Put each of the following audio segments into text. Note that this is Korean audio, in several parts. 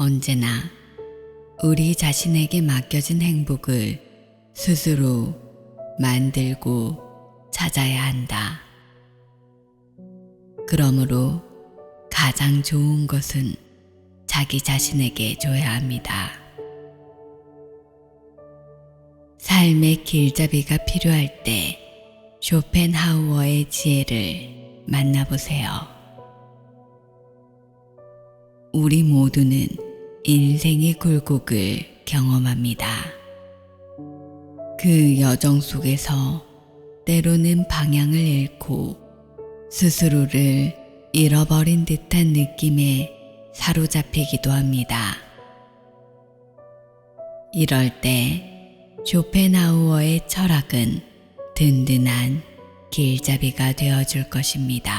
언제나 우리 자신에게 맡겨진 행복을 스스로 만들고 찾아야 한다. 그러므로 가장 좋은 것은 자기 자신에게 줘야 합니다. 삶의 길잡이가 필요할 때 쇼펜하우어의 지혜를 만나보세요. 우리 모두는 인생의 굴곡을 경험합니다. 그 여정 속에서 때로는 방향을 잃고 스스로를 잃어버린 듯한 느낌에 사로잡히기도 합니다. 이럴 때 쇼펜하우어의 철학은 든든한 길잡이가 되어줄 것입니다.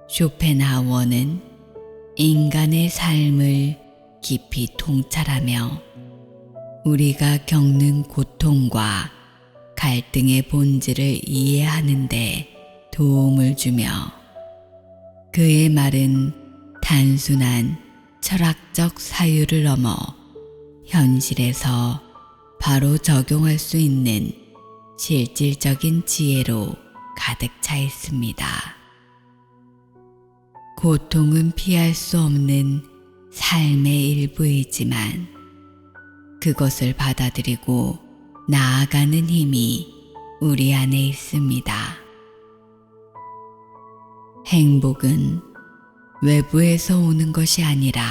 쇼펜하우어는 인간의 삶을 깊이 통찰하며 우리가 겪는 고통과 갈등의 본질을 이해하는 데 도움을 주며 그의 말은 단순한 철학적 사유를 넘어 현실에서 바로 적용할 수 있는 실질적인 지혜로 가득 차 있습니다. 고통은 피할 수 없는 삶의 일부이지만 그것을 받아들이고 나아가는 힘이 우리 안에 있습니다. 행복은 외부에서 오는 것이 아니라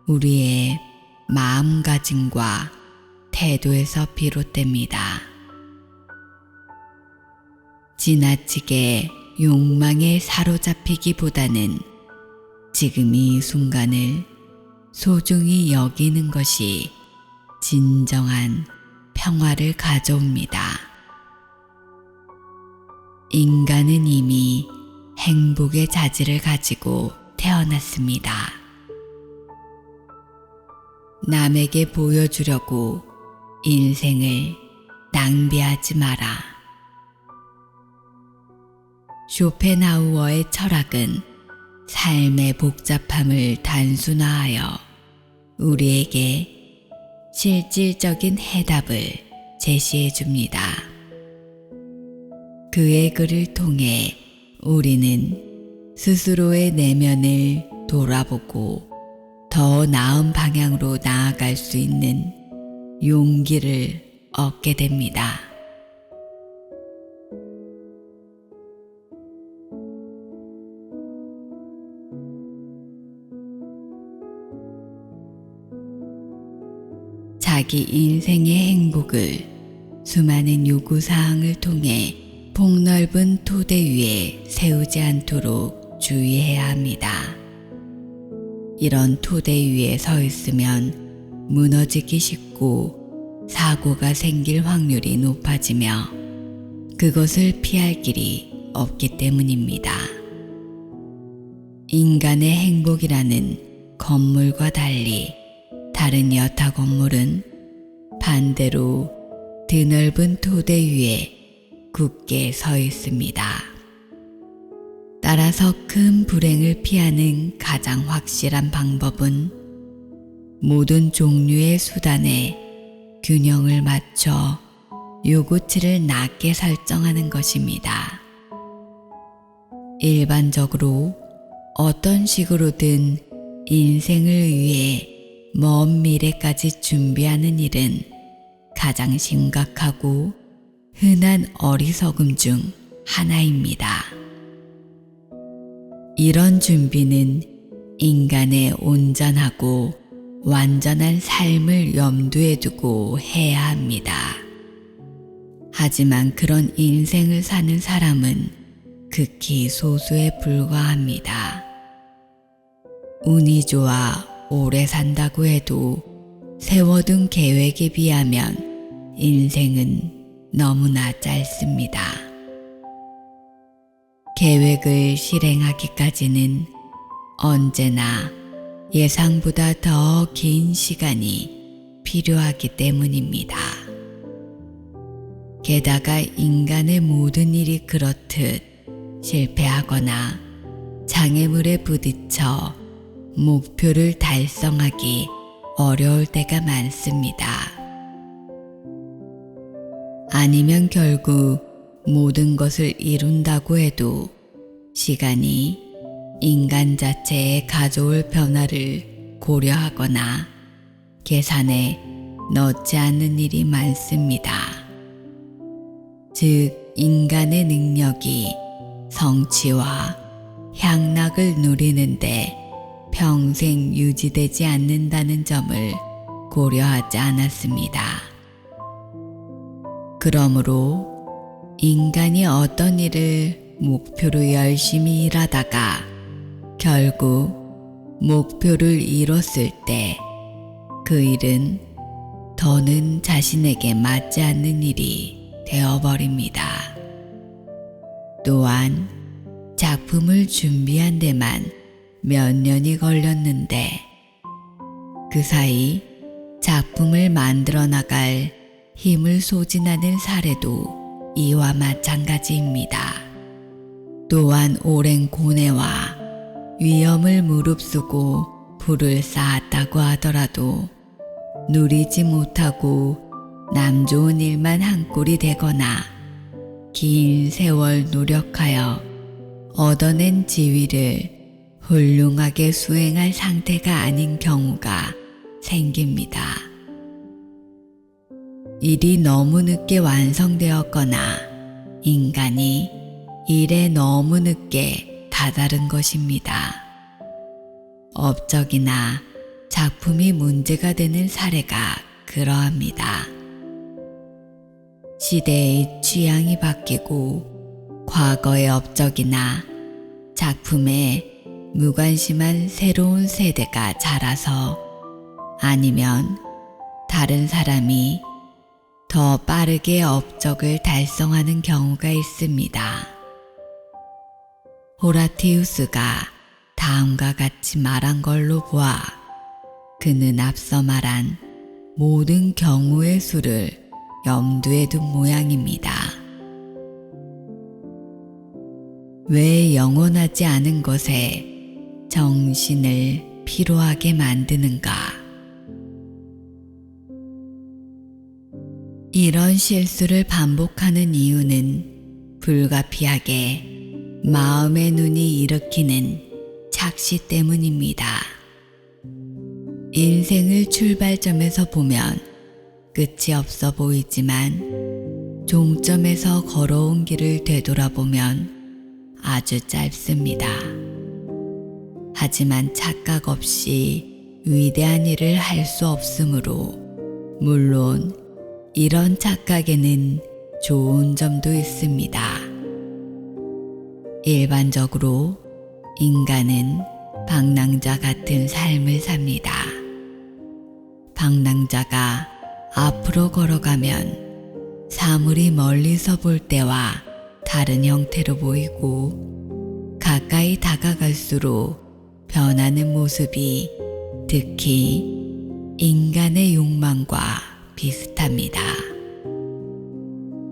우리의 마음가짐과 태도에서 비롯됩니다. 지나치게 욕망에 사로잡히기보다는 지금 이 순간을 소중히 여기는 것이 진정한 평화를 가져옵니다. 인간은 이미 행복의 자질을 가지고 태어났습니다. 남에게 보여주려고 인생을 낭비하지 마라. 쇼펜하우어의 철학은 삶의 복잡함을 단순화하여 우리에게 실질적인 해답을 제시해 줍니다. 그의 글을 통해 우리는 스스로의 내면을 돌아보고 더 나은 방향으로 나아갈 수 있는 용기를 얻게 됩니다. 자기 인생의 행복을 수많은 요구사항을 통해 폭넓은 토대 위에 세우지 않도록 주의해야 합니다. 이런 토대 위에 서 있으면 무너지기 쉽고 사고가 생길 확률이 높아지며 그것을 피할 길이 없기 때문입니다. 인간의 행복이라는 건물과 달리 다른 여타 건물은 반대로 드넓은 토대 위에 굳게 서 있습니다. 따라서 큰 불행을 피하는 가장 확실한 방법은 모든 종류의 수단에 균형을 맞춰 요구치를 낮게 설정하는 것입니다. 일반적으로 어떤 식으로든 인생을 위해 먼 미래까지 준비하는 일은 가장 심각하고 흔한 어리석음 중 하나입니다. 이런 준비는 인간의 온전하고 완전한 삶을 염두에 두고 해야 합니다. 하지만 그런 인생을 사는 사람은 극히 소수에 불과합니다. 운이 좋아 오래 산다고 해도 세워둔 계획에 비하면 인생은 너무나 짧습니다. 계획을 실행하기까지는 언제나 예상보다 더 긴 시간이 필요하기 때문입니다. 게다가 인간의 모든 일이 그렇듯 실패하거나 장애물에 부딪혀 목표를 달성하기 어려울 때가 많습니다. 아니면 결국 모든 것을 이룬다고 해도 시간이 인간 자체에 가져올 변화를 고려하거나 계산에 넣지 않는 일이 많습니다. 즉, 인간의 능력이 성취와 향락을 누리는데 평생 유지되지 않는다는 점을 고려하지 않았습니다. 그러므로 인간이 어떤 일을 목표로 열심히 일하다가 결국 목표를 이뤘을 때 그 일은 더는 자신에게 맞지 않는 일이 되어버립니다. 또한 작품을 준비한 데만 몇 년이 걸렸는데 그 사이 작품을 만들어 나갈 힘을 소진하는 사례도 이와 마찬가지입니다. 또한 오랜 고뇌와 위험을 무릅쓰고 부를 쌓았다고 하더라도 누리지 못하고 남 좋은 일만 한 꼴이 되거나 긴 세월 노력하여 얻어낸 지위를 훌륭하게 수행할 상태가 아닌 경우가 생깁니다. 일이 너무 늦게 완성되었거나 인간이 일에 너무 늦게 다다른 것입니다. 업적이나 작품이 문제가 되는 사례가 그러합니다. 시대의 취향이 바뀌고 과거의 업적이나 작품에 무관심한 새로운 세대가 자라서 아니면 다른 사람이 더 빠르게 업적을 달성하는 경우가 있습니다. 호라티우스가 다음과 같이 말한 걸로 보아 그는 앞서 말한 모든 경우의 수를 염두에 둔 모양입니다. 왜 영원하지 않은 것에 정신을 피로하게 만드는가? 이런 실수를 반복하는 이유는 불가피하게 마음의 눈이 일으키는 착시 때문입니다. 인생을 출발점에서 보면 끝이 없어 보이지만 종점에서 걸어온 길을 되돌아보면 아주 짧습니다. 하지만 착각 없이 위대한 일을 할 수 없으므로 물론 이런 착각에는 좋은 점도 있습니다. 일반적으로 인간은 방랑자 같은 삶을 삽니다. 방랑자가 앞으로 걸어가면 사물이 멀리서 볼 때와 다른 형태로 보이고 가까이 다가갈수록 변하는 모습이 특히 인간의 욕망과 비슷합니다.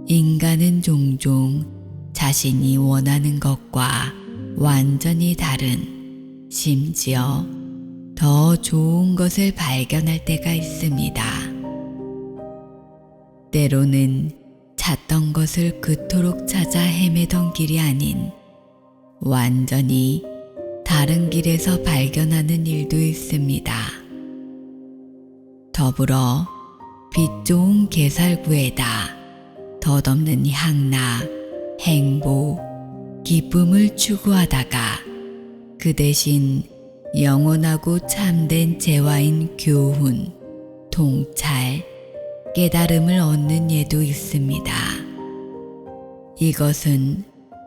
인간은 종종 자신이 원하는 것과 완전히 다른, 심지어 더 좋은 것을 발견할 때가 있습니다. 때로는 찾던 것을 그토록 찾아 헤매던 길이 아닌 완전히 다른 길에서 발견하는 일도 있습니다. 더불어 빛 좋은 개살구에다 덧없는 향락, 행복, 기쁨을 추구하다가 그 대신 영원하고 참된 재화인 교훈, 통찰, 깨달음을 얻는 예도 있습니다. 이것은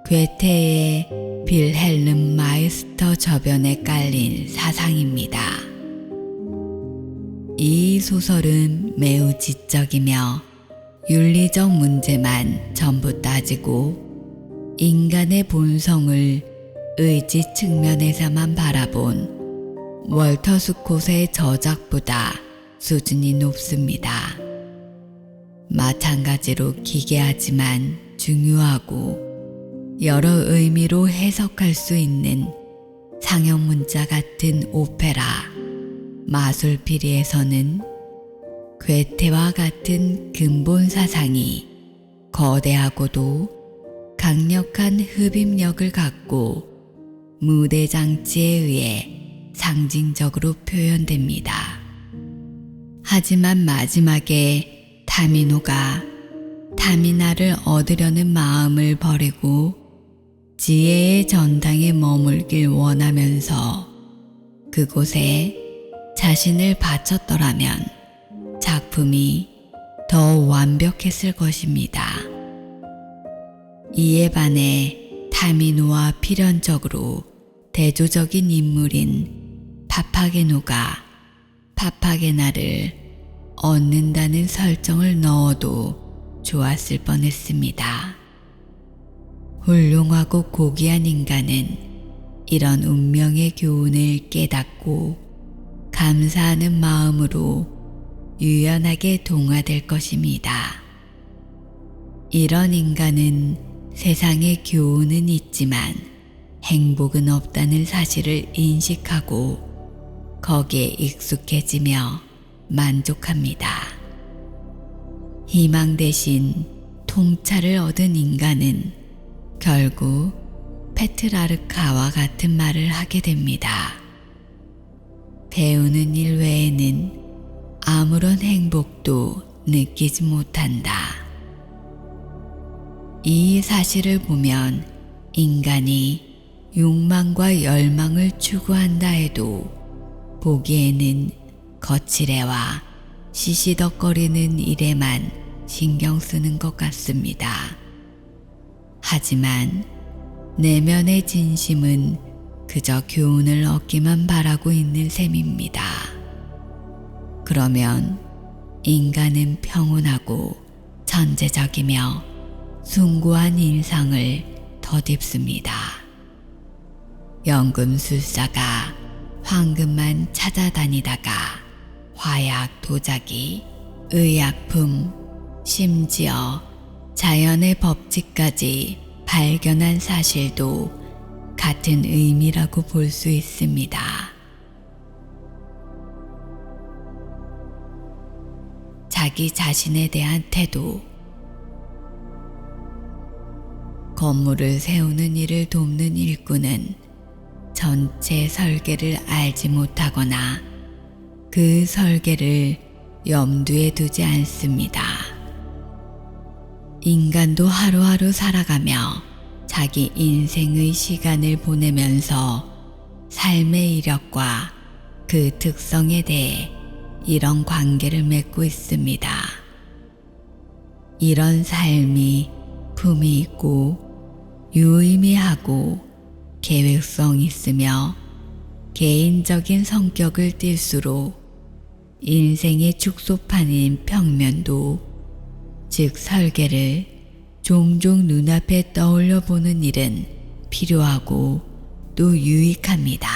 괴테의 빌헬름 마이스터 저변에 깔린 사상입니다. 이 소설은 매우 지적이며 윤리적 문제만 전부 따지고 인간의 본성을 의지 측면에서만 바라본 월터 스콧의 저작보다 수준이 높습니다. 마찬가지로 기괴하지만 중요하고 여러 의미로 해석할 수 있는 상형 문자 같은 오페라 마술피리에서는 괴테와 같은 근본 사상이 거대하고도 강력한 흡입력을 갖고 무대 장치에 의해 상징적으로 표현됩니다. 하지만 마지막에 타미노가 타미나를 얻으려는 마음을 버리고 지혜의 전당에 머물길 원하면서 그곳에 자신을 바쳤더라면 작품이 더 완벽했을 것입니다. 이에 반해 타미노와 필연적으로 대조적인 인물인 파파게노가 파파게나를 얻는다는 설정을 넣어도 좋았을 뻔했습니다. 훌륭하고 고귀한 인간은 이런 운명의 교훈을 깨닫고 감사하는 마음으로 유연하게 동화될 것입니다. 이런 인간은 세상에 교훈은 있지만 행복은 없다는 사실을 인식하고 거기에 익숙해지며 만족합니다. 희망 대신 통찰을 얻은 인간은 결국 페트라르카와 같은 말을 하게 됩니다. 배우는 일 외에는 아무런 행복도 느끼지 못한다. 이 사실을 보면 인간이 욕망과 열망을 추구한다 해도 보기에는 거칠애와 시시덕거리는 일에만 신경 쓰는 것 같습니다. 하지만 내면의 진심은 그저 교훈을 얻기만 바라고 있는 셈입니다. 그러면 인간은 평온하고 천재적이며 숭고한 인상을 덧입습니다. 연금술사가 황금만 찾아다니다가 화약, 도자기, 의약품, 심지어 자연의 법칙까지 발견한 사실도 같은 의미라고 볼 수 있습니다. 자기 자신에 대한 태도. 건물을 세우는 일을 돕는 일꾼은 전체 설계를 알지 못하거나 그 설계를 염두에 두지 않습니다. 인간도 하루하루 살아가며 자기 인생의 시간을 보내면서 삶의 이력과 그 특성에 대해 이런 관계를 맺고 있습니다. 이런 삶이 품이 있고 유의미하고 계획성 있으며 개인적인 성격을 띨수록 인생의 축소판인 평면도, 즉 설계를 종종 눈앞에 떠올려 보는 일은 필요하고 또 유익합니다.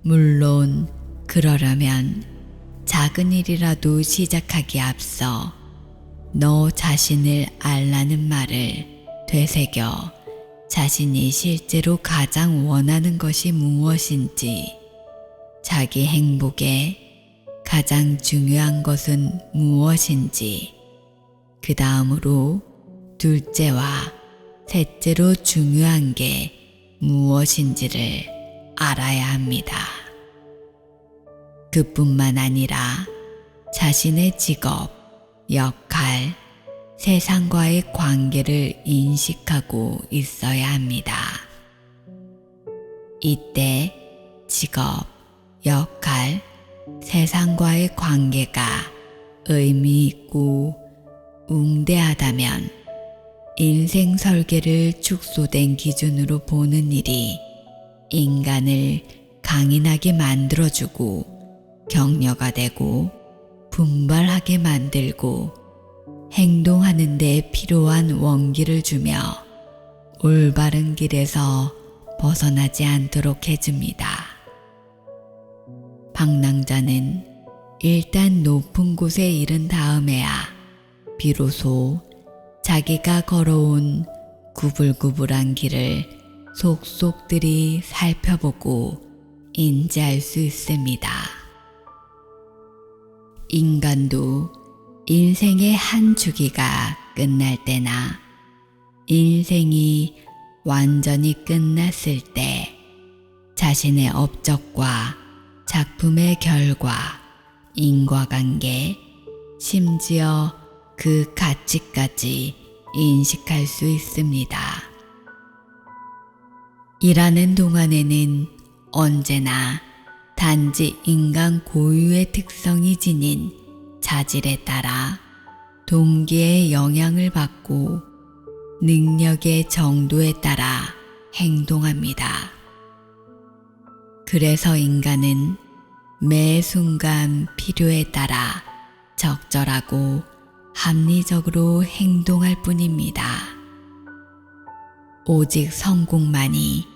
물론 그러려면 작은 일이라도 시작하기에 앞서 너 자신을 알라는 말을 되새겨 자신이 실제로 가장 원하는 것이 무엇인지, 자기 행복에 가장 중요한 것은 무엇인지, 그 다음으로 둘째와 셋째로 중요한 게 무엇인지를 알아야 합니다. 그뿐만 아니라 자신의 직업, 역할, 세상과의 관계를 인식하고 있어야 합니다. 이때 직업, 역할, 세상과의 관계가 의미 있고 웅대하다면 인생 설계를 축소된 기준으로 보는 일이 인간을 강인하게 만들어주고 격려가 되고 분발하게 만들고 행동하는 데 필요한 원기를 주며 올바른 길에서 벗어나지 않도록 해줍니다. 방랑자는 일단 높은 곳에 이른 다음에야 비로소 자기가 걸어온 구불구불한 길을 속속들이 살펴보고 인지할 수 있습니다. 인간도 인생의 한 주기가 끝날 때나 인생이 완전히 끝났을 때 자신의 업적과 작품의 결과, 인과관계, 심지어 그 가치까지 인식할 수 있습니다. 일하는 동안에는 언제나 단지 인간 고유의 특성이 지닌 자질에 따라 동기의 영향을 받고 능력의 정도에 따라 행동합니다. 그래서 인간은 매 순간 필요에 따라 적절하고 합리적으로 행동할 뿐입니다. 오직 성공만이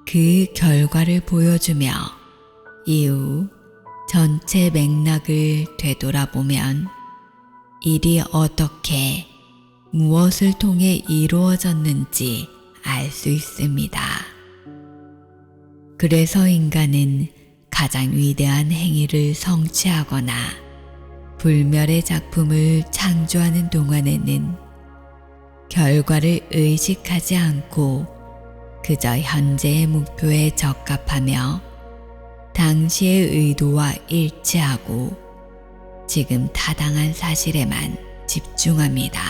그 결과를 보여주며 이후 전체 맥락을 되돌아보면 일이 어떻게 무엇을 통해 이루어졌는지 알 수 있습니다. 그래서 인간은 가장 위대한 행위를 성취하거나 불멸의 작품을 창조하는 동안에는 결과를 의식하지 않고 그저 현재의 목표에 적합하며 당시의 의도와 일치하고 지금 타당한 사실에만 집중합니다.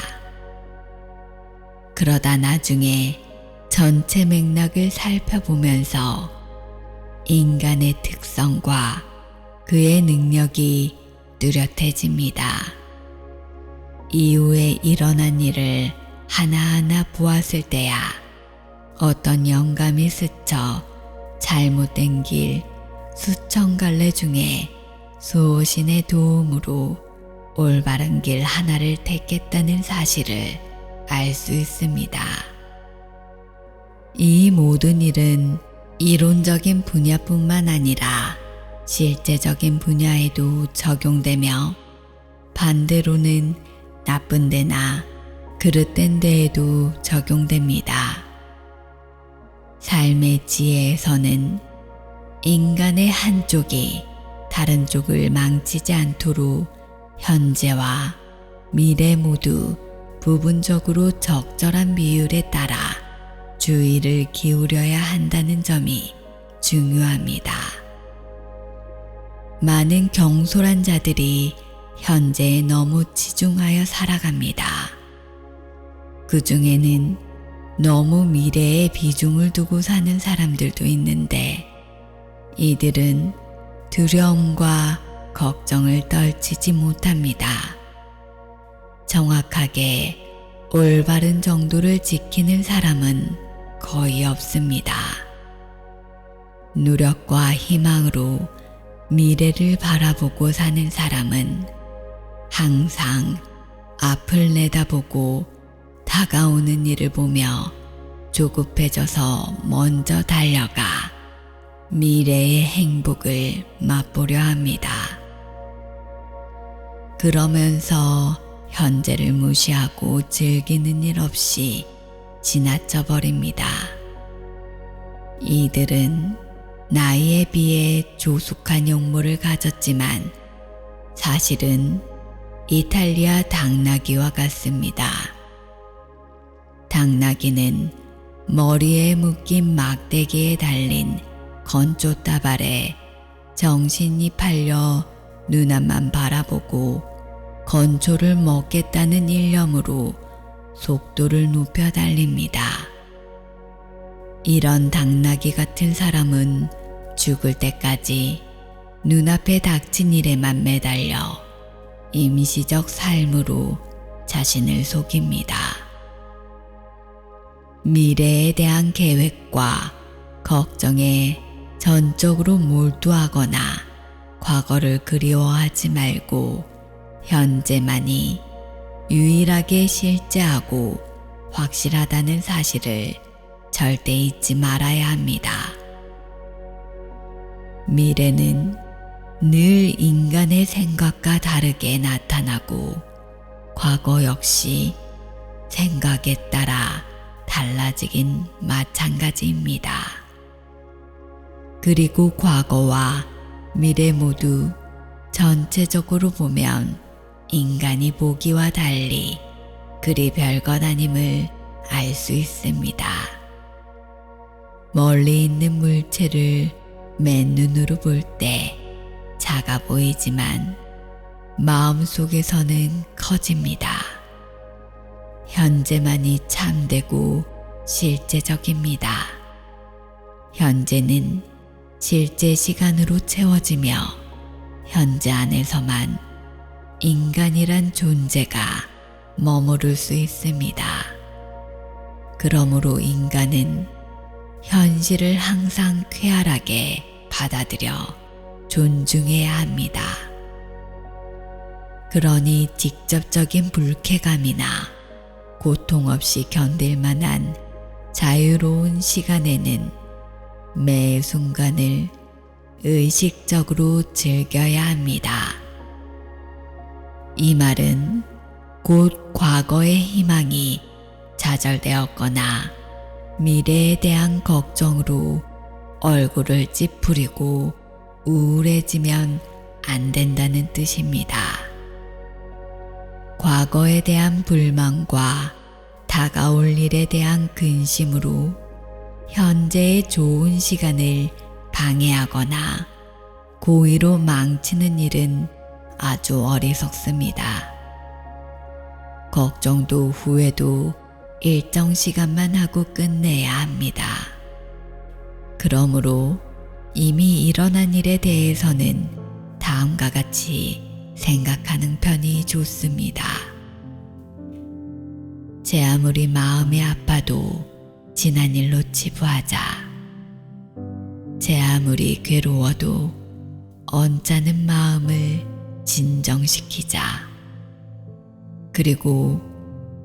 그러다 나중에 전체 맥락을 살펴보면서 인간의 특성과 그의 능력이 뚜렷해집니다. 이후에 일어난 일을 하나하나 보았을 때야 어떤 영감이 스쳐 잘못된 길 수천 갈래 중에 수호신의 도움으로 올바른 길 하나를 택했다는 사실을 알 수 있습니다. 이 모든 일은 이론적인 분야뿐만 아니라 실제적인 분야에도 적용되며 반대로는 나쁜 데나 그릇된 데에도 적용됩니다. 삶의 지혜에서는 인간의 한쪽이 다른 쪽을 망치지 않도록 현재와 미래 모두 부분적으로 적절한 비율에 따라 주의를 기울여야 한다는 점이 중요합니다. 많은 경솔한 자들이 현재에 너무 치중하여 살아갑니다. 그 중에는 너무 미래에 비중을 두고 사는 사람들도 있는데 이들은 두려움과 걱정을 떨치지 못합니다. 정확하게 올바른 정도를 지키는 사람은 거의 없습니다. 노력과 희망으로 미래를 바라보고 사는 사람은 항상 앞을 내다보고 다가오는 일을 보며 조급해져서 먼저 달려가 미래의 행복을 맛보려 합니다. 그러면서 현재를 무시하고 즐기는 일 없이 지나쳐 버립니다. 이들은 나이에 비해 조숙한 용모를 가졌지만 사실은 이탈리아 당나귀와 같습니다. 당나귀는 머리에 묶인 막대기에 달린 건초다발에 정신이 팔려 눈앞만 바라보고 건초를 먹겠다는 일념으로 속도를 높여 달립니다. 이런 당나귀 같은 사람은 죽을 때까지 눈앞에 닥친 일에만 매달려 임시적 삶으로 자신을 속입니다. 미래에 대한 계획과 걱정에 전적으로 몰두하거나 과거를 그리워하지 말고 현재만이 유일하게 실제하고 확실하다는 사실을 절대 잊지 말아야 합니다. 미래는 늘 인간의 생각과 다르게 나타나고 과거 역시 생각에 따라 달라지긴 마찬가지입니다. 그리고 과거와 미래 모두 전체적으로 보면 인간이 보기와 달리 그리 별것 아님을 알 수 있습니다. 멀리 있는 물체를 맨눈으로 볼 때 작아 보이지만 마음속에서는 커집니다. 현재만이 참되고 실제적입니다. 현재는 실제 시간으로 채워지며 현재 안에서만 인간이란 존재가 머무를 수 있습니다. 그러므로 인간은 현실을 항상 쾌활하게 받아들여 존중해야 합니다. 그러니 직접적인 불쾌감이나 고통 없이 견딜 만한 자유로운 시간에는 매 순간을 의식적으로 즐겨야 합니다. 이 말은 곧 과거의 희망이 좌절되었거나 미래에 대한 걱정으로 얼굴을 찌푸리고 우울해지면 안 된다는 뜻입니다. 과거에 대한 불만과 다가올 일에 대한 근심으로 현재의 좋은 시간을 방해하거나 고의로 망치는 일은 아주 어리석습니다. 걱정도 후회도 일정 시간만 하고 끝내야 합니다. 그러므로 이미 일어난 일에 대해서는 다음과 같이 생각하는 편이 좋습니다. 제 아무리 마음이 아파도 지난 일로 치부하자. 제 아무리 괴로워도 언짢은 마음을 진정시키자. 그리고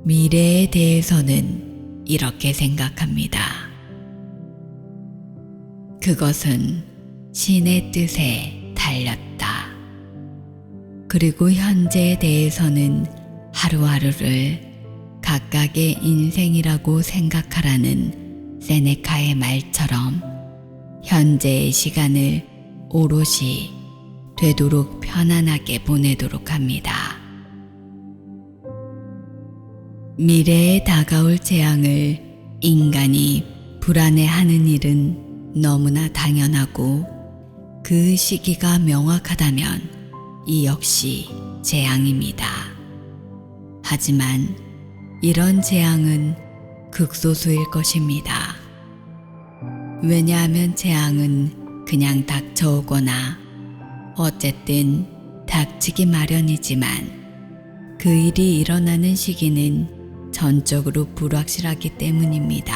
미래에 대해서는 이렇게 생각합니다. 그것은 신의 뜻에 달렸다. 그리고 현재에 대해서는 하루하루를 각각의 인생이라고 생각하라는 세네카의 말처럼 현재의 시간을 오롯이 되도록 편안하게 보내도록 합니다. 미래에 다가올 재앙을 인간이 불안해하는 일은 너무나 당연하고 그 시기가 명확하다면 이 역시 재앙입니다. 하지만 이런 재앙은 극소수일 것입니다. 왜냐하면 재앙은 그냥 닥쳐오거나 어쨌든 닥치기 마련이지만 그 일이 일어나는 시기는 전적으로 불확실하기 때문입니다.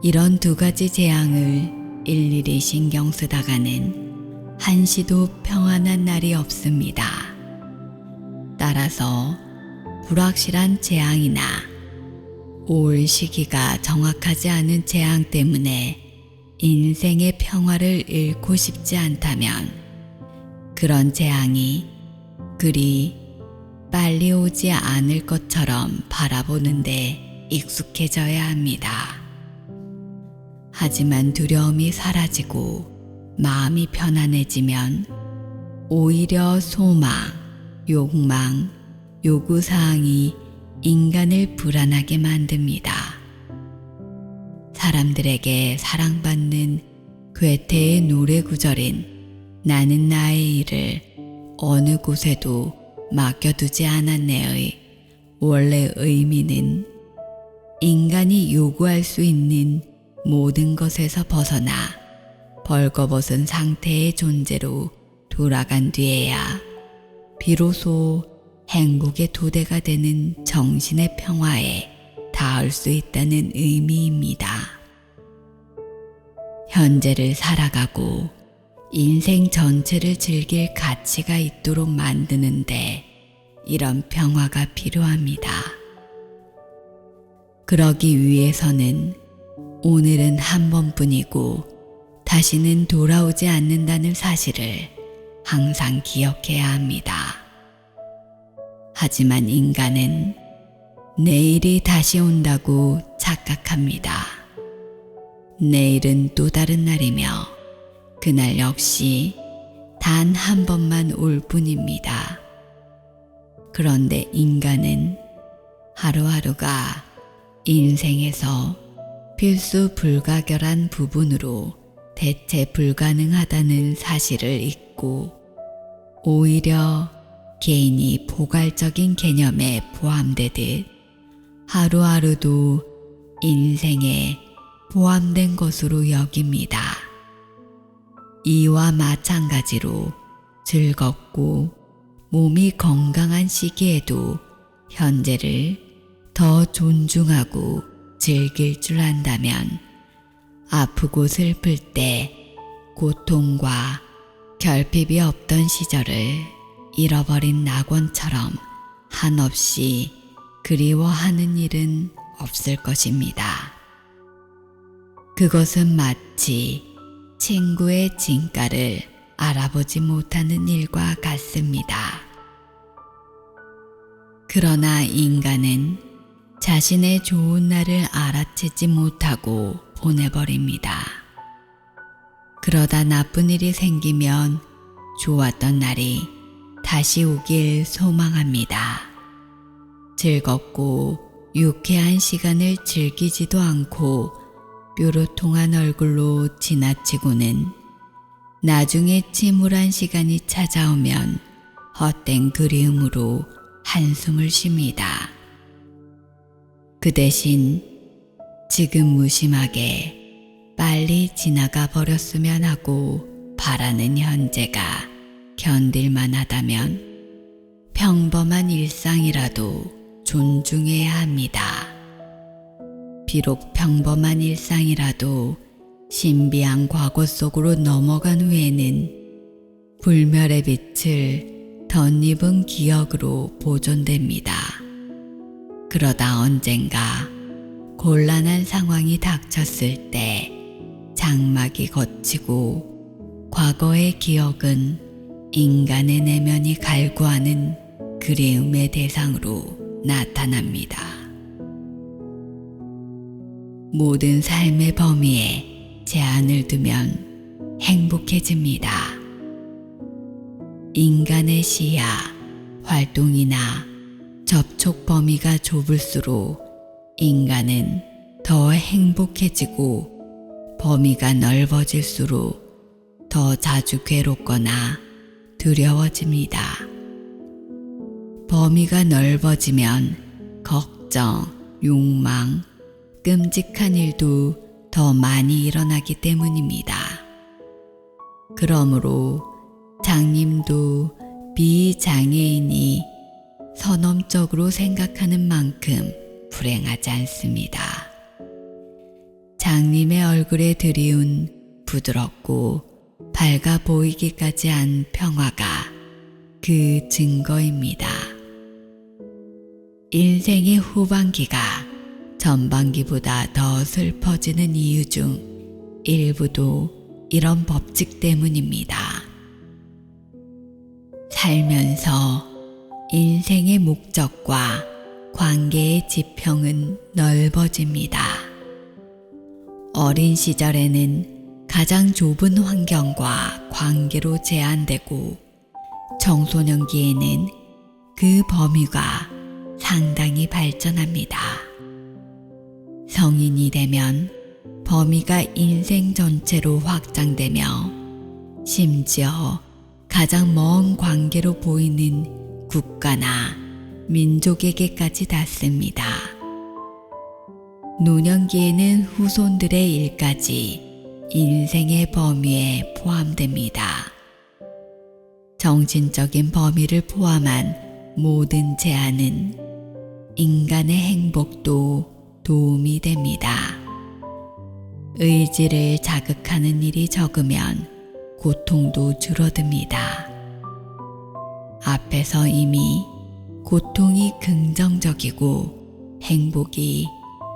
이런 두 가지 재앙을 일일이 신경 쓰다가는 한시도 평안한 날이 없습니다. 따라서 불확실한 재앙이나 올 시기가 정확하지 않은 재앙 때문에 인생의 평화를 잃고 싶지 않다면 그런 재앙이 그리 빨리 오지 않을 것처럼 바라보는데 익숙해져야 합니다. 하지만 두려움이 사라지고 마음이 편안해지면 오히려 소망, 욕망, 요구사항이 인간을 불안하게 만듭니다. 사람들에게 사랑받는 괴테의 노래 구절인 나는 나의 일을 어느 곳에도 맡겨두지 않았네의 원래 의미는 인간이 요구할 수 있는 모든 것에서 벗어나 벌거벗은 상태의 존재로 돌아간 뒤에야 비로소 행복의 도대가 되는 정신의 평화에 닿을 수 있다는 의미입니다. 현재를 살아가고 인생 전체를 즐길 가치가 있도록 만드는데 이런 평화가 필요합니다. 그러기 위해서는 오늘은 한 번뿐이고 다시는 돌아오지 않는다는 사실을 항상 기억해야 합니다. 하지만 인간은 내일이 다시 온다고 착각합니다. 내일은 또 다른 날이며 그날 역시 단 한 번만 올 뿐입니다. 그런데 인간은 하루하루가 인생에서 필수 불가결한 부분으로 대체 불가능하다는 사실을 잊고 오히려 개인이 포괄적인 개념에 포함되듯 하루하루도 인생에 포함된 것으로 여깁니다. 이와 마찬가지로 즐겁고 몸이 건강한 시기에도 현재를 더 존중하고 즐길 줄 안다면 아프고 슬플 때 고통과 결핍이 없던 시절을 잃어버린 낙원처럼 한없이 그리워하는 일은 없을 것입니다. 그것은 마치 친구의 진가를 알아보지 못하는 일과 같습니다. 그러나 인간은 자신의 좋은 날을 알아채지 못하고 보내버립니다. 그러다 나쁜 일이 생기면 좋았던 날이 다시 오길 소망합니다. 즐겁고 유쾌한 시간을 즐기지도 않고 뾰루통한 얼굴로 지나치고는 나중에 침울한 시간이 찾아오면 헛된 그리움으로 한숨을 쉽니다. 그 대신 지금 무심하게 빨리 지나가 버렸으면 하고 바라는 현재가 견딜만 하다면 평범한 일상이라도 존중해야 합니다. 비록 평범한 일상이라도 신비한 과거 속으로 넘어간 후에는 불멸의 빛을 덧입은 기억으로 보존됩니다. 그러다 언젠가 곤란한 상황이 닥쳤을 때 장막이 걷히고 과거의 기억은 인간의 내면이 갈구하는 그리움의 대상으로 나타납니다. 모든 삶의 범위에 제한을 두면 행복해집니다. 인간의 시야, 활동이나 접촉 범위가 좁을수록 인간은 더 행복해지고 범위가 넓어질수록 더 자주 괴롭거나 두려워집니다. 범위가 넓어지면 걱정, 욕망, 끔찍한 일도 더 많이 일어나기 때문입니다. 그러므로 장님도 비장애인이 선험적으로 생각하는 만큼 불행하지 않습니다. 장님의 얼굴에 드리운 부드럽고 밝아 보이기까지 한 평화가 그 증거입니다. 인생의 후반기가 전반기보다 더 슬퍼지는 이유 중 일부도 이런 법칙 때문입니다. 살면서 인생의 목적과 관계의 지평은 넓어집니다. 어린 시절에는 가장 좁은 환경과 관계로 제한되고 청소년기에는 그 범위가 상당히 발전합니다. 성인이 되면 범위가 인생 전체로 확장되며 심지어 가장 먼 관계로 보이는 국가나 민족에게까지 닿습니다. 노년기에는 후손들의 일까지 인생의 범위에 포함됩니다. 정신적인 범위를 포함한 모든 제한은 인간의 행복도 도움이 됩니다. 의지를 자극하는 일이 적으면 고통도 줄어듭니다. 앞에서 이미 고통이 긍정적이고 행복이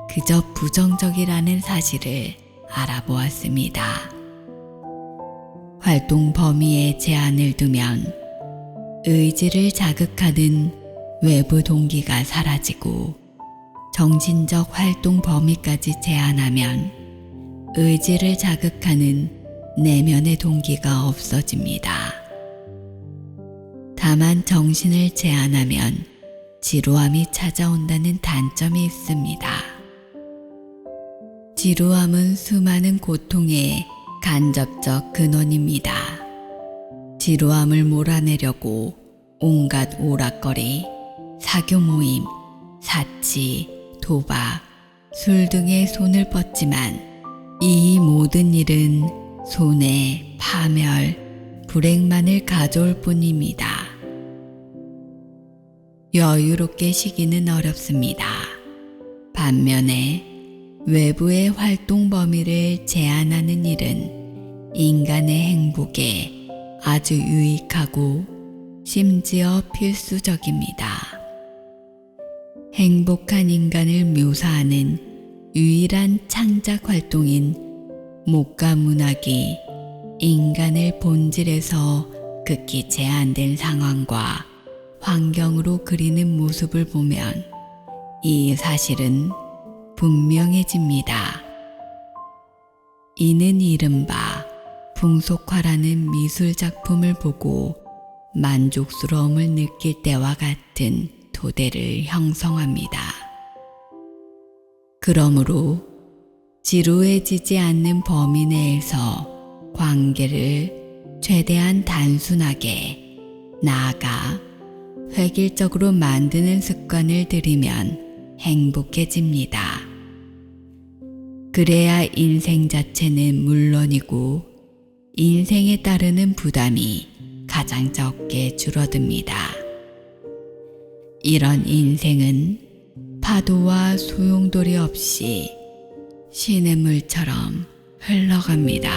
그저 부정적이라는 사실을 알아보았습니다. 활동 범위에 제한을 두면 의지를 자극하는 외부 동기가 사라지고 정신적 활동 범위까지 제한하면 의지를 자극하는 내면의 동기가 없어집니다. 다만 정신을 제한하면 지루함이 찾아온다는 단점이 있습니다. 지루함은 수많은 고통의 간접적 근원입니다. 지루함을 몰아내려고 온갖 오락거리, 사교 모임, 사치, 도박, 술 등에 손을 뻗지만 이 모든 일은 손해, 파멸, 불행만을 가져올 뿐입니다. 여유롭게 쉬기는 어렵습니다. 반면에 외부의 활동 범위를 제한하는 일은 인간의 행복에 아주 유익하고 심지어 필수적입니다. 행복한 인간을 묘사하는 유일한 창작 활동인 목가 문학이 인간을 본질에서 극히 제한된 상황과 환경으로 그리는 모습을 보면 이 사실은 분명해집니다. 이는 이른바 풍속화라는 미술 작품을 보고 만족스러움을 느낄 때와 같은 토대를 형성합니다. 그러므로 지루해지지 않는 범위 내에서 관계를 최대한 단순하게 나아가 획일적으로 만드는 습관을 들이면 행복해집니다. 그래야 인생 자체는 물론이고 인생에 따르는 부담이 가장 적게 줄어듭니다. 이런 인생은 파도와 소용돌이 없이 시냇물처럼 흘러갑니다.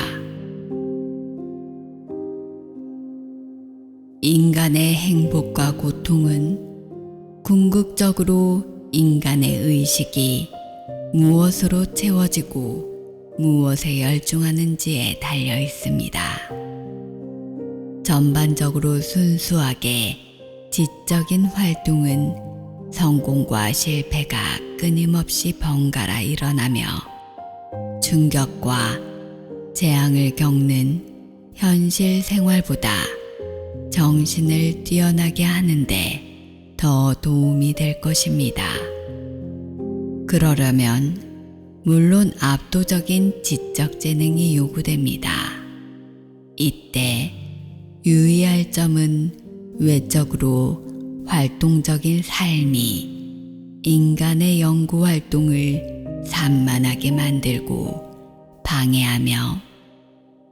인간의 행복과 고통은 궁극적으로 인간의 의식이 무엇으로 채워지고 무엇에 열중하는지에 달려 있습니다. 전반적으로 순수하게 지적인 활동은 성공과 실패가 끊임없이 번갈아 일어나며 충격과 재앙을 겪는 현실 생활보다 정신을 뛰어나게 하는데 더 도움이 될 것입니다. 그러려면 물론 압도적인 지적 재능이 요구됩니다. 이때 유의할 점은 외적으로 활동적인 삶이 인간의 연구 활동을 산만하게 만들고 방해하며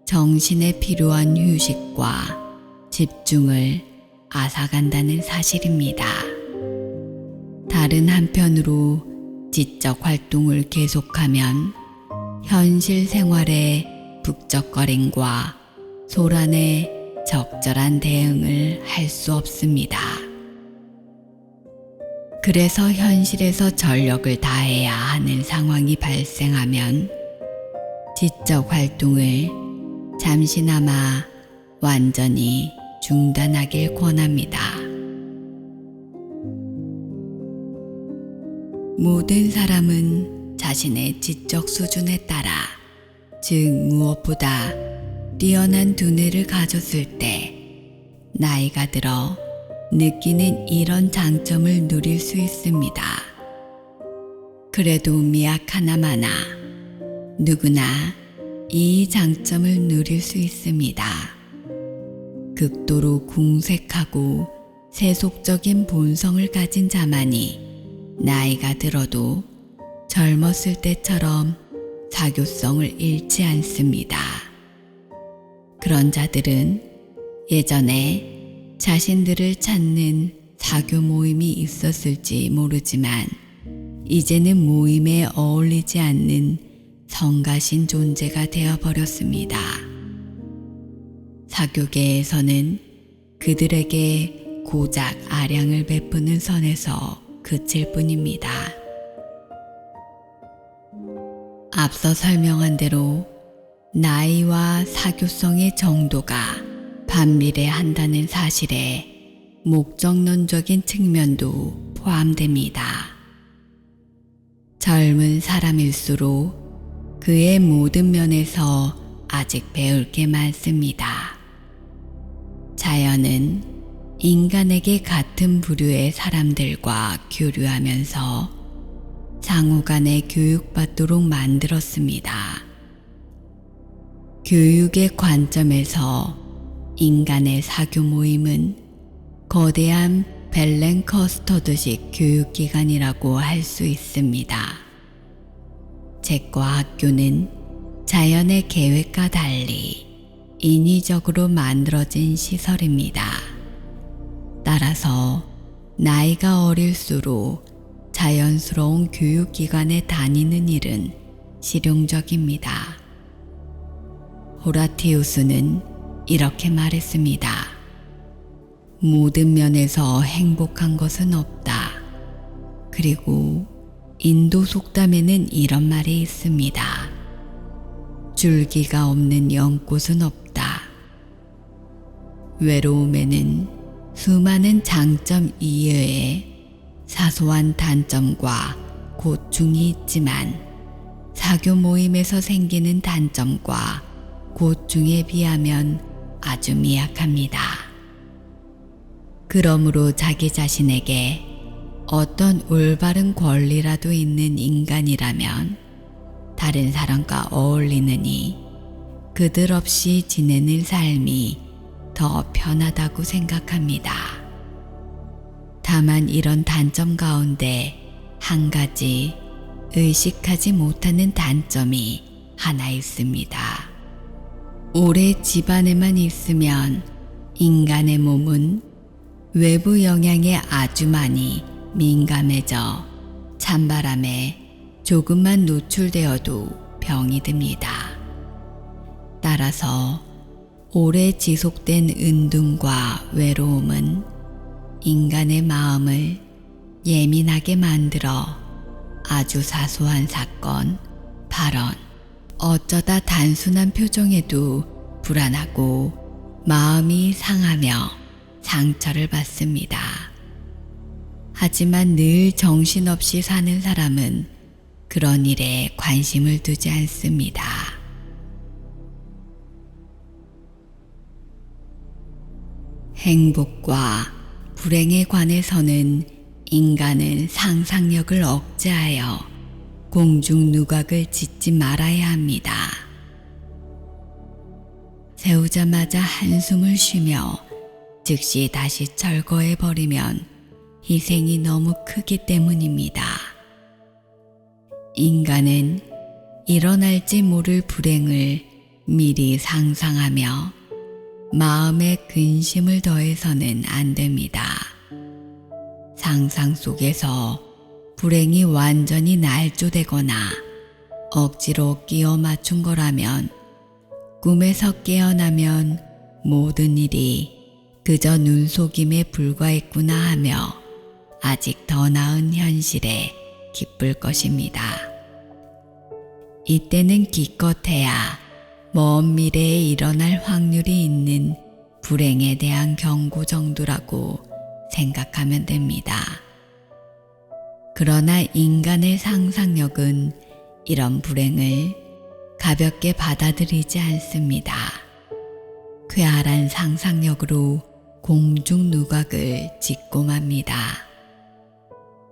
정신에 필요한 휴식과 집중을 앗아간다는 사실입니다. 다른 한편으로 지적 활동을 계속하면 현실 생활의 북적거림과 소란에 적절한 대응을 할 수 없습니다. 그래서 현실에서 전력을 다해야 하는 상황이 발생하면 지적 활동을 잠시나마 완전히 중단하길 권합니다. 모든 사람은 자신의 지적 수준에 따라, 즉 무엇보다 뛰어난 두뇌를 가졌을 때 나이가 들어 느끼는 이런 장점을 누릴 수 있습니다. 그래도 미약하나마나 누구나 이 장점을 누릴 수 있습니다. 극도로 궁색하고 세속적인 본성을 가진 자만이 나이가 들어도 젊었을 때처럼 사교성을 잃지 않습니다. 그런 자들은 예전에 자신들을 찾는 사교 모임이 있었을지 모르지만 이제는 모임에 어울리지 않는 성가신 존재가 되어버렸습니다. 사교계에서는 그들에게 고작 아량을 베푸는 선에서 그칠 뿐입니다. 앞서 설명한 대로 나이와 사교성의 정도가 반비례한다는 사실에 목적론적인 측면도 포함됩니다. 젊은 사람일수록 그의 모든 면에서 아직 배울 게 많습니다. 자연은 인간에게 같은 부류의 사람들과 교류하면서 상호간에 교육받도록 만들었습니다. 교육의 관점에서 인간의 사교 모임은 거대한 벨렌커스터드식 교육기관이라고 할 수 있습니다. 책과 학교는 자연의 계획과 달리 인위적으로 만들어진 시설입니다. 따라서 나이가 어릴수록 자연스러운 교육기관에 다니는 일은 실용적입니다. 호라티우스는 이렇게 말했습니다. 모든 면에서 행복한 것은 없다. 그리고 인도 속담에는 이런 말이 있습니다. 줄기가 없는 연꽃은 없다. 외로움에는 수많은 장점 이외에 사소한 단점과 고충이 있지만 사교 모임에서 생기는 단점과 고충에 비하면 아주 미약합니다. 그러므로 자기 자신에게 어떤 올바른 권리라도 있는 인간이라면 다른 사람과 어울리느니 그들 없이 지내는 삶이 더 편하다고 생각합니다. 다만 이런 단점 가운데 한 가지 의식하지 못하는 단점이 하나 있습니다. 오래 집안에만 있으면 인간의 몸은 외부 영향에 아주 많이 민감해져 찬바람에 조금만 노출되어도 병이 듭니다. 따라서 오래 지속된 은둔과 외로움은 인간의 마음을 예민하게 만들어 아주 사소한 사건, 발언, 어쩌다 단순한 표정에도 불안하고 마음이 상하며 상처를 받습니다. 하지만 늘 정신없이 사는 사람은 그런 일에 관심을 두지 않습니다. 행복과 불행에 관해서는 인간은 상상력을 억제하여 공중 누각을 짓지 말아야 합니다. 세우자마자 한숨을 쉬며 즉시 다시 철거해버리면 희생이 너무 크기 때문입니다. 인간은 일어날지 모를 불행을 미리 상상하며 마음에 근심을 더해서는 안 됩니다. 상상 속에서 불행이 완전히 날조되거나 억지로 끼워 맞춘 거라면 꿈에서 깨어나면 모든 일이 그저 눈속임에 불과했구나 하며 아직 더 나은 현실에 기쁠 것입니다. 이때는 기껏해야 먼 미래에 일어날 확률이 있는 불행에 대한 경고 정도라고 생각하면 됩니다. 그러나 인간의 상상력은 이런 불행을 가볍게 받아들이지 않습니다. 쾌활한 상상력으로 공중 누각을 짓고 맙니다.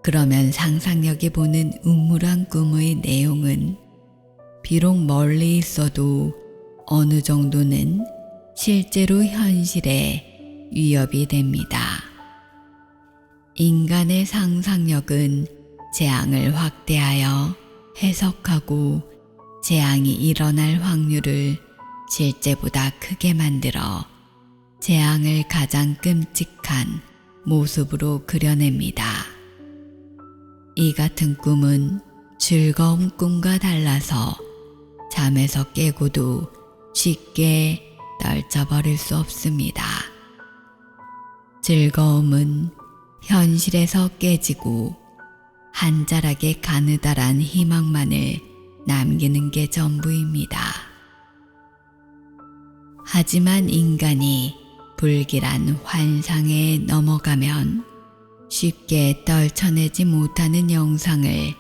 그러면 상상력이 보는 음울한 꿈의 내용은 비록 멀리 있어도 어느 정도는 실제로 현실에 위협이 됩니다. 인간의 상상력은 재앙을 확대하여 해석하고 재앙이 일어날 확률을 실제보다 크게 만들어 재앙을 가장 끔찍한 모습으로 그려냅니다. 이 같은 꿈은 즐거운 꿈과 달라서 잠에서 깨고도 쉽게 떨쳐버릴 수 없습니다. 즐거움은 현실에서 깨지고 한 자락의 가느다란 희망만을 남기는 게 전부입니다. 하지만 인간이 불길한 환상에 넘어가면 쉽게 떨쳐내지 못하는 영상을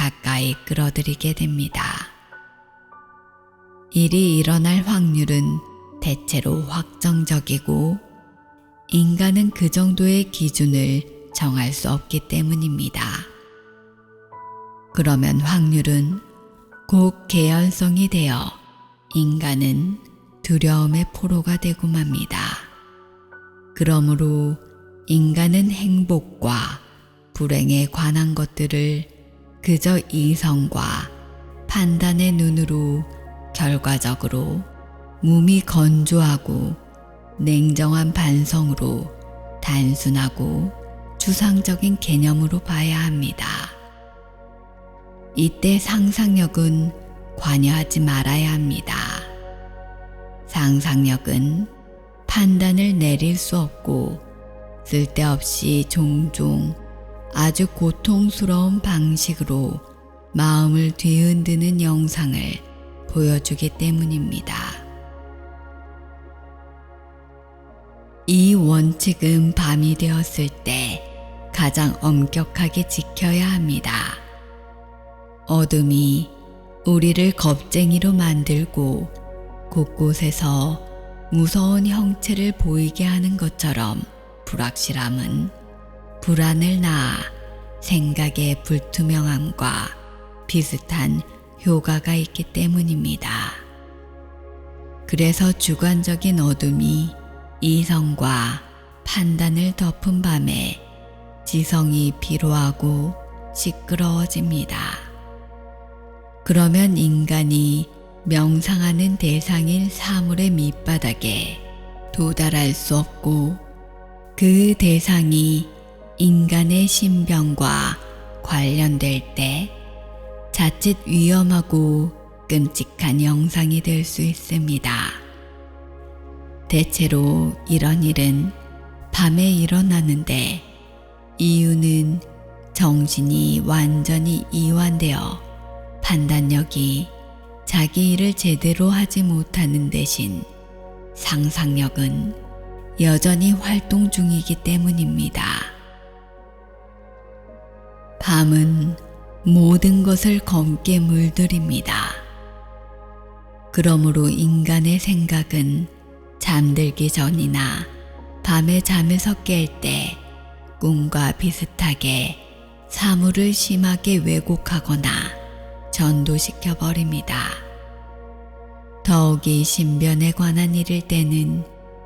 가까이 끌어들이게 됩니다. 일이 일어날 확률은 대체로 확정적이고 인간은 그 정도의 기준을 정할 수 없기 때문입니다. 그러면 확률은 곧 개연성이 되어 인간은 두려움의 포로가 되고 맙니다. 그러므로 인간은 행복과 불행에 관한 것들을 그저 이성과 판단의 눈으로 결과적으로 몸이 건조하고 냉정한 반성으로 단순하고 추상적인 개념으로 봐야 합니다. 이때 상상력은 관여하지 말아야 합니다. 상상력은 판단을 내릴 수 없고 쓸데없이 종종 아주 고통스러운 방식으로 마음을 뒤흔드는 영상을 보여주기 때문입니다. 이 원칙은 밤이 되었을 때 가장 엄격하게 지켜야 합니다. 어둠이 우리를 겁쟁이로 만들고 곳곳에서 무서운 형체를 보이게 하는 것처럼 불확실함은 불안을 낳아 생각의 불투명함과 비슷한 효과가 있기 때문입니다. 그래서 주관적인 어둠이 이성과 판단을 덮은 밤에 지성이 피로하고 시끄러워집니다. 그러면 인간이 명상하는 대상인 사물의 밑바닥에 도달할 수 없고 그 대상이 인간의 신병과 관련될 때 자칫 위험하고 끔찍한 영상이 될 수 있습니다. 대체로 이런 일은 밤에 일어나는데 이유는 정신이 완전히 이완되어 판단력이 자기 일을 제대로 하지 못하는 대신 상상력은 여전히 활동 중이기 때문입니다. 밤은 모든 것을 검게 물들입니다. 그러므로 인간의 생각은 잠들기 전이나 밤에 잠에서 깰 때 꿈과 비슷하게 사물을 심하게 왜곡하거나 전도시켜 버립니다. 더욱이 신변에 관한 일일 때는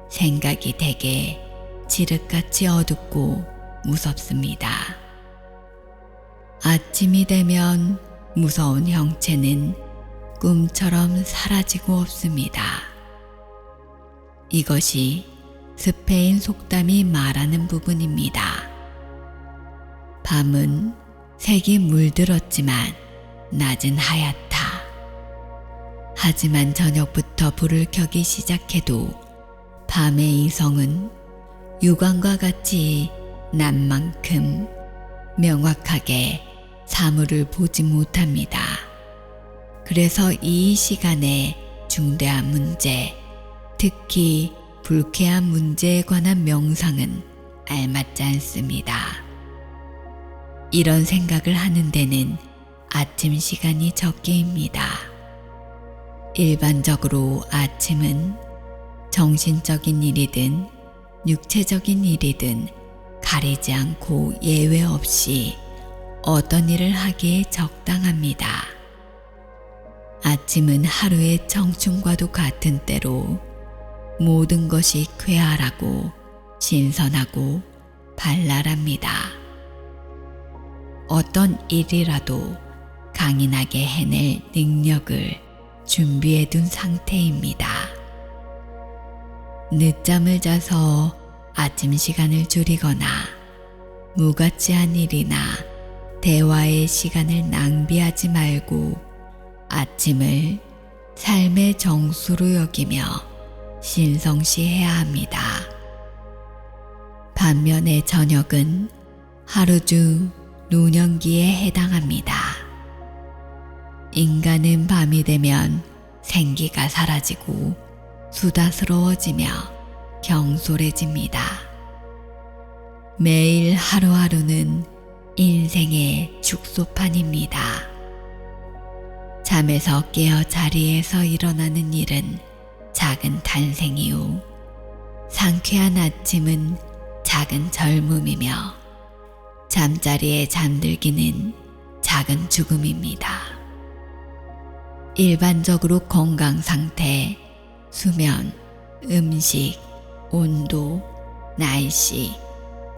생각이 되게 칠흑같이 어둡고 무섭습니다. 아침이 되면 무서운 형체는 꿈처럼 사라지고 없습니다. 이것이 스페인 속담이 말하는 부분입니다. 밤은 색이 물들었지만 낮은 하얗다. 하지만 저녁부터 불을 켜기 시작해도 밤의 이성은 유광과 같이 낮만큼 명확하게 사물을 보지 못합니다. 그래서 이 시간에 중대한 문제, 특히 불쾌한 문제에 관한 명상은 알맞지 않습니다. 이런 생각을 하는 데는 아침 시간이 적게입니다. 일반적으로 아침은 정신적인 일이든 육체적인 일이든 가리지 않고 예외 없이 어떤 일을 하기에 적당합니다. 아침은 하루의 청춘과도 같은 때로 모든 것이 쾌활하고 신선하고 발랄합니다. 어떤 일이라도 강인하게 해낼 능력을 준비해둔 상태입니다. 늦잠을 자서 아침 시간을 줄이거나 무가치한 일이나 대화의 시간을 낭비하지 말고 아침을 삶의 정수로 여기며 신성시해야 합니다. 반면에 저녁은 하루 중 노년기에 해당합니다. 인간은 밤이 되면 생기가 사라지고 수다스러워지며 경솔해집니다. 매일 하루하루는 인생의 축소판입니다. 잠에서 깨어 자리에서 일어나는 일은 작은 탄생이요. 상쾌한 아침은 작은 젊음이며 잠자리에 잠들기는 작은 죽음입니다. 일반적으로 건강 상태, 수면, 음식, 온도, 날씨,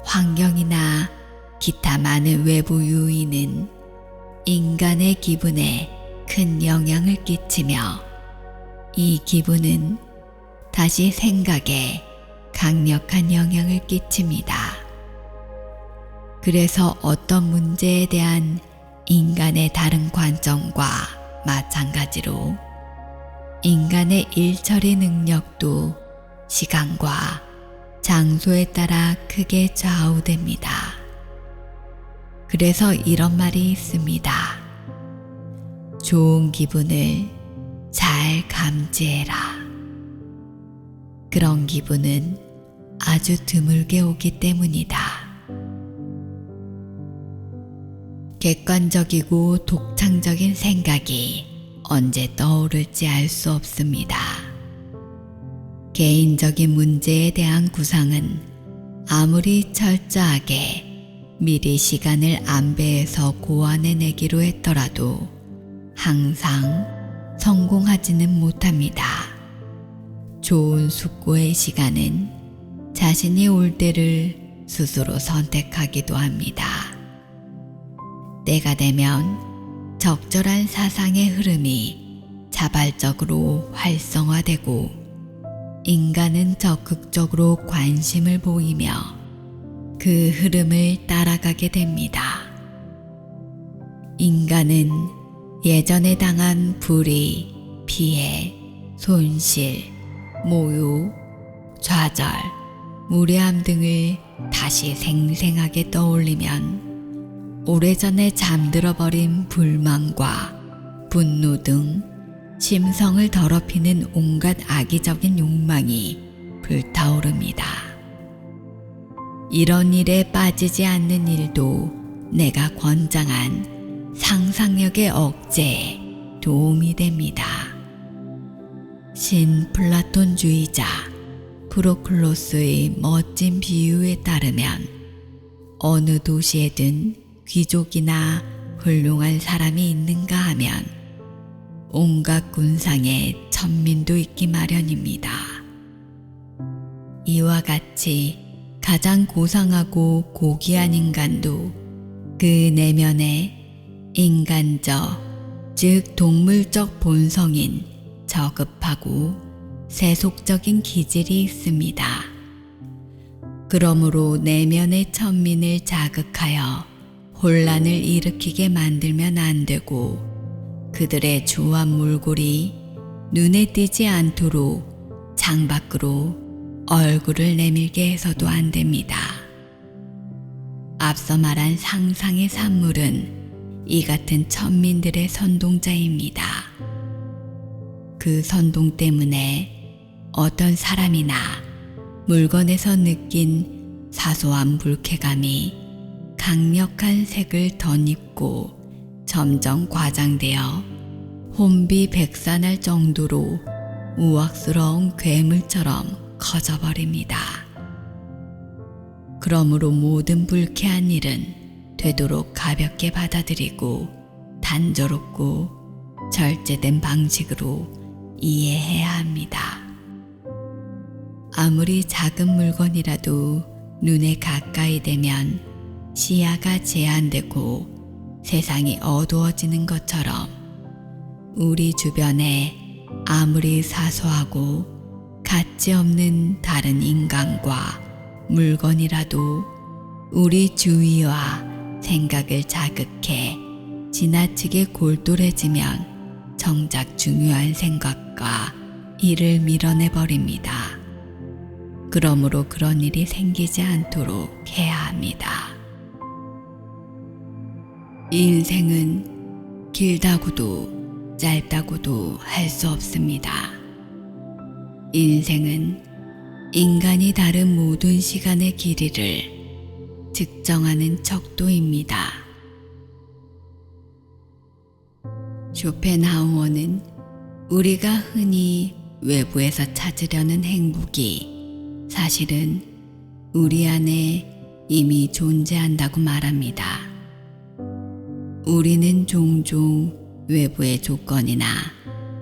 환경이나 기타 많은 외부 요인은 인간의 기분에 큰 영향을 끼치며 이 기분은 다시 생각에 강력한 영향을 끼칩니다. 그래서 어떤 문제에 대한 인간의 다른 관점과 마찬가지로 인간의 일처리 능력도 시간과 장소에 따라 크게 좌우됩니다. 그래서 이런 말이 있습니다. 좋은 기분을 잘 감지해라. 그런 기분은 아주 드물게 오기 때문이다. 객관적이고 독창적인 생각이 언제 떠오를지 알 수 없습니다. 개인적인 문제에 대한 구상은 아무리 철저하게 미리 시간을 안배해서 고안해내기로 했더라도 항상 성공하지는 못합니다. 좋은 숙고의 시간은 자신이 올 때를 스스로 선택하기도 합니다. 때가 되면 적절한 사상의 흐름이 자발적으로 활성화되고 인간은 적극적으로 관심을 보이며 그 흐름을 따라가게 됩니다. 인간은 예전에 당한 불의, 피해, 손실, 모욕, 좌절, 무례함 등을 다시 생생하게 떠올리면 오래전에 잠들어버린 불만과 분노 등 심성을 더럽히는 온갖 악의적인 욕망이 불타오릅니다. 이런 일에 빠지지 않는 일도 내가 권장한 상상력의 억제에 도움이 됩니다. 신플라톤주의자 프로클로스의 멋진 비유에 따르면 어느 도시에든 귀족이나 훌륭한 사람이 있는가 하면 온갖 군상의 천민도 있기 마련입니다. 이와 같이 가장 고상하고 고귀한 인간도 그 내면에 인간적, 즉 동물적 본성인 저급하고 세속적인 기질이 있습니다. 그러므로 내면의 천민을 자극하여 혼란을 일으키게 만들면 안 되고 그들의 주한 몰골이 눈에 띄지 않도록 창밖으로 얼굴을 내밀게 해서도 안 됩니다. 앞서 말한 상상의 산물은 이 같은 천민들의 선동자입니다. 그 선동 때문에 어떤 사람이나 물건에서 느낀 사소한 불쾌감이 강력한 색을 덧입고 점점 과장되어 혼비백산할 정도로 우악스러운 괴물처럼 커져버립니다. 그러므로 모든 불쾌한 일은 되도록 가볍게 받아들이고 단조롭고 절제된 방식으로 이해해야 합니다. 아무리 작은 물건이라도 눈에 가까이 되면 시야가 제한되고 세상이 어두워지는 것처럼 우리 주변에 아무리 사소하고 가치 없는 다른 인간과 물건이라도 우리 주의와 생각을 자극해 지나치게 골똘해지면 정작 중요한 생각과 일을 밀어내버립니다. 그러므로 그런 일이 생기지 않도록 해야 합니다. 인생은 길다고도 짧다고도 할 수 없습니다. 인생은 인간이 다른 모든 시간의 길이를 측정하는 척도입니다. 쇼펜하우어는 우리가 흔히 외부에서 찾으려는 행복이 사실은 우리 안에 이미 존재한다고 말합니다. 우리는 종종 외부의 조건이나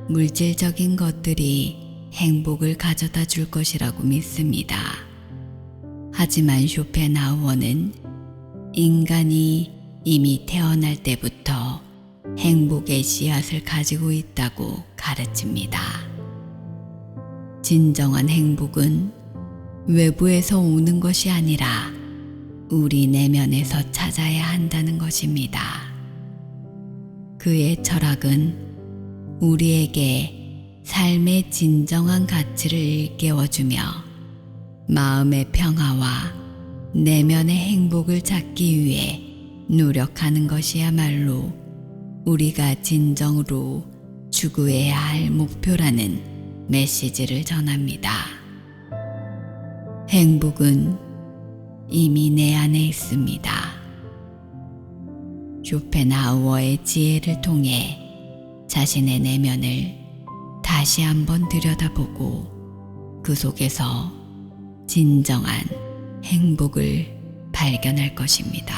물질적인 것들이 행복을 가져다 줄 것이라고 믿습니다. 하지만 쇼펜하우어는 인간이 이미 태어날 때부터 행복의 씨앗을 가지고 있다고 가르칩니다. 진정한 행복은 외부에서 오는 것이 아니라 우리 내면에서 찾아야 한다는 것입니다. 그의 철학은 우리에게 삶의 진정한 가치를 일깨워주며 마음의 평화와 내면의 행복을 찾기 위해 노력하는 것이야말로 우리가 진정으로 추구해야 할 목표라는 메시지를 전합니다. 행복은 이미 내 안에 있습니다. 쇼펜하우어의 지혜를 통해 자신의 내면을 다시 한번 들여다보고 그 속에서 진정한 행복을 발견할 것입니다.